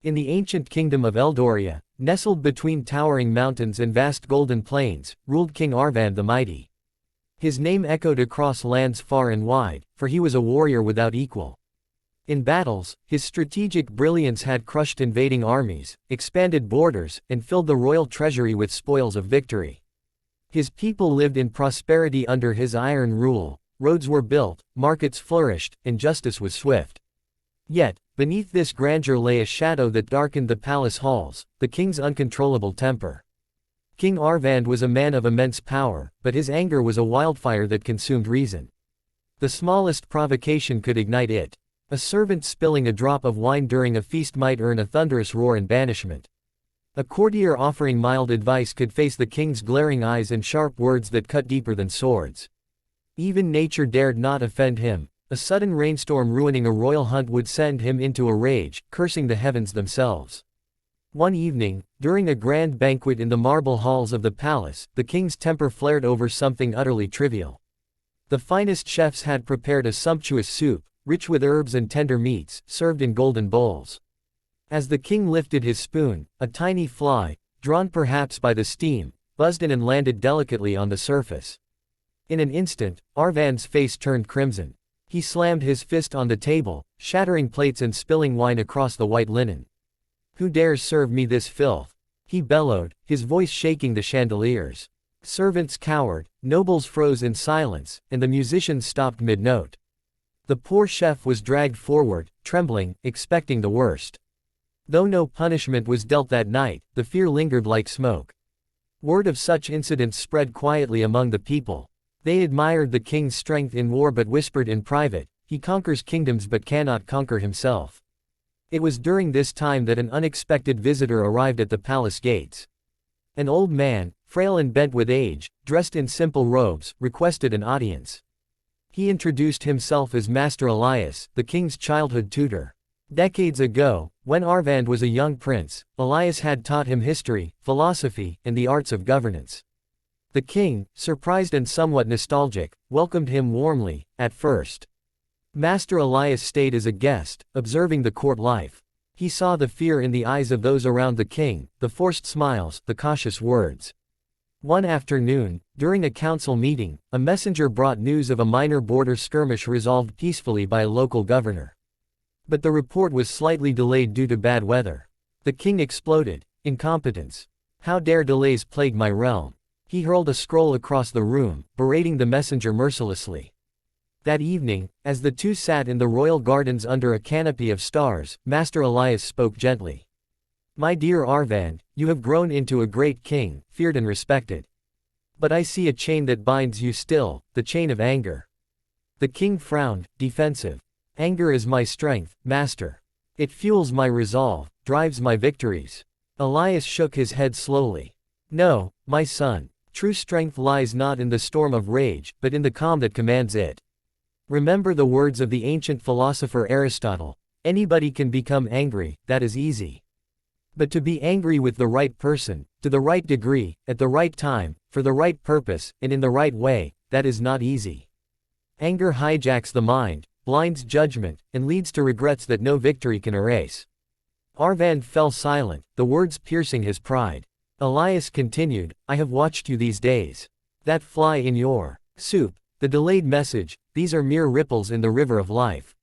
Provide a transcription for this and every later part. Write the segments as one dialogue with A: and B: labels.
A: In the ancient kingdom of Eldoria, nestled between towering mountains and vast golden plains, ruled King Arvand the Mighty. His name echoed across lands far and wide, for he was a warrior without equal. In battles, his strategic brilliance had crushed invading armies, expanded borders, and filled the royal treasury with spoils of victory. His people lived in prosperity under his iron rule, roads were built, markets flourished, and justice was swift. Yet, beneath this grandeur lay a shadow that darkened the palace halls, the king's uncontrollable temper. King Arvand was a man of immense power, but his anger was a wildfire that consumed reason. The smallest provocation could ignite it. A servant spilling a drop of wine during a feast might earn a thunderous roar and banishment. A courtier offering mild advice could face the king's glaring eyes and sharp words that cut deeper than swords. Even nature dared not offend him. A sudden rainstorm ruining a royal hunt would send him into a rage, cursing the heavens themselves. One evening, during a grand banquet in the marble halls of the palace, the king's temper flared over something utterly trivial. The finest chefs had prepared a sumptuous soup, rich with herbs and tender meats, served in golden bowls. As the king lifted his spoon, a tiny fly, drawn perhaps by the steam, buzzed in and landed delicately on the surface. In an instant, Arvand's face turned crimson. He slammed his fist on the table, shattering plates and spilling wine across the white linen. "Who dares serve me this filth?" he bellowed, his voice shaking the chandeliers. Servants cowered, nobles froze in silence, and the musicians stopped mid-note. The poor chef was dragged forward, trembling, expecting the worst. Though no punishment was dealt that night, the fear lingered like smoke. Word of such incidents spread quietly among the people. They admired the king's strength in war but whispered in private, "He conquers kingdoms but cannot conquer himself." It was during this time that an unexpected visitor arrived at the palace gates. An old man, frail and bent with age, dressed in simple robes, requested an audience. He introduced himself as Master Elias, the king's childhood tutor. Decades ago, when Arvand was a young prince, Elias had taught him history, philosophy, and the arts of governance. The king, surprised and somewhat nostalgic, welcomed him warmly, at first. Master Elias stayed as a guest, observing the court life. He saw the fear in the eyes of those around the king, the forced smiles, the cautious words. One afternoon, during a council meeting, a messenger brought news of a minor border skirmish resolved peacefully by a local governor. But the report was slightly delayed due to bad weather. The king exploded. "Incompetence! How dare delays plague my realm?" He hurled a scroll across the room, berating the messenger mercilessly. That evening, as the two sat in the royal gardens under a canopy of stars, Master Elias spoke gently. "My dear Arvand, you have grown into a great king, feared and respected. But I see a chain that binds you still, the chain of anger." The king frowned, defensive. "Anger is my strength, master. It fuels my resolve, drives my victories." Elias shook his head slowly. "No, my son. True strength lies not in the storm of rage, but in the calm that commands it. Remember the words of the ancient philosopher Aristotle, anybody can become angry, that is easy. But to be angry with the right person, to the right degree, at the right time, for the right purpose, and in the right way, that is not easy. Anger hijacks the mind, blinds judgment, and leads to regrets that no victory can erase." Arvand fell silent, the words piercing his pride. Elias continued, "I have watched you these days. That fly in your soup, the delayed message, these are mere ripples in the river of life.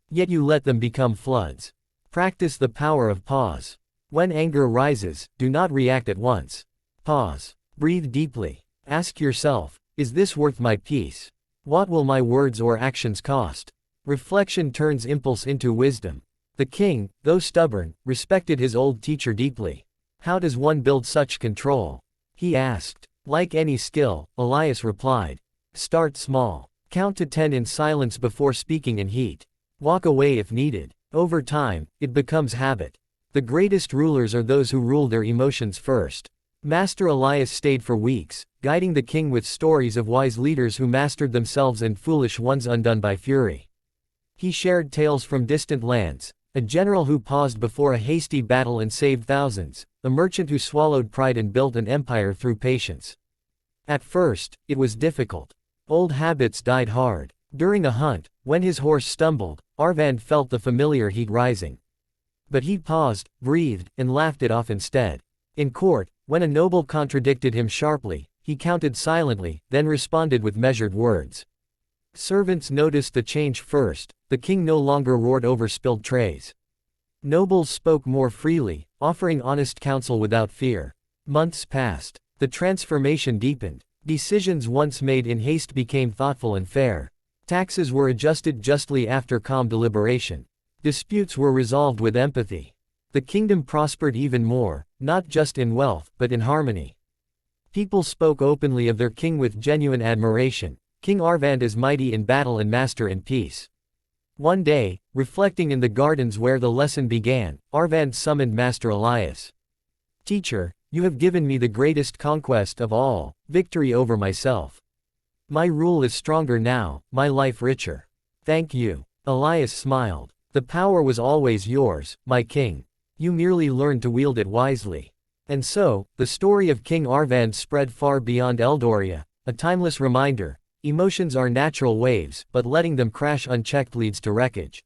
A: Yet you let them become floods. Practice the power of pause. When anger rises, do not react at once. Pause. Breathe deeply. Ask yourself, is this worth my peace? What will my words or actions cost?" Reflection turns impulse into wisdom. The king, though stubborn, respected his old teacher deeply. "How does one build such control?" he asked. "Like any skill," Elias replied. "Start small. Count to 10 in silence before speaking in heat. Walk away if needed. Over time, it becomes habit. The greatest rulers are those who rule their emotions first." Master Elias stayed for weeks, guiding the king with stories of wise leaders who mastered themselves and foolish ones undone by fury. He shared tales from distant lands, a general who paused before a hasty battle and saved thousands, a merchant who swallowed pride and built an empire through patience. At first, it was difficult. Old habits died hard. During a hunt, when his horse stumbled, Arvand felt the familiar heat rising. But he paused, breathed, and laughed it off instead. In court, when a noble contradicted him sharply, he counted silently, then responded with measured words. Servants noticed the change first. The king no longer roared over spilled trays. Nobles spoke more freely, offering honest counsel without fear. Months passed. The transformation deepened. Decisions once made in haste became thoughtful and fair. Taxes were adjusted justly after calm deliberation. Disputes were resolved with empathy. The kingdom prospered even more, not just in wealth, but in harmony. People spoke openly of their king with genuine admiration. King Arvand is mighty in battle and master in peace. One day, reflecting in the gardens where the lesson began, Arvand summoned Master Elias. Teacher, you have given me the greatest conquest of all, victory over myself. My rule is stronger now, my life richer. Thank you. Elias smiled. The power was always yours, my king. You merely learned to wield it wisely. And so, the story of King Arvand spread far beyond Eldoria, a timeless reminder. Emotions are natural waves, but letting them crash unchecked leads to wreckage.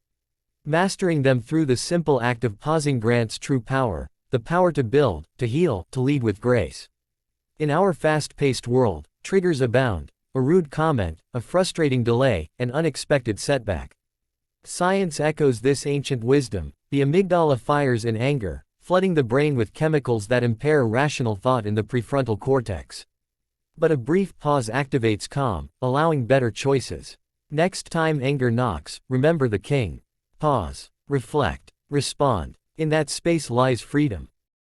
A: Mastering them through the simple act of pausing grants true power, the power to build, to heal, to lead with grace. In our fast-paced world, triggers abound. A rude comment, a frustrating delay, an unexpected setback. Science echoes this ancient wisdom. The amygdala fires in anger, flooding the brain with chemicals that impair rational thought in the prefrontal cortex. But a brief pause activates calm, allowing better choices. Next time anger knocks, remember the king. Pause. Reflect. Respond. In that space lies freedom.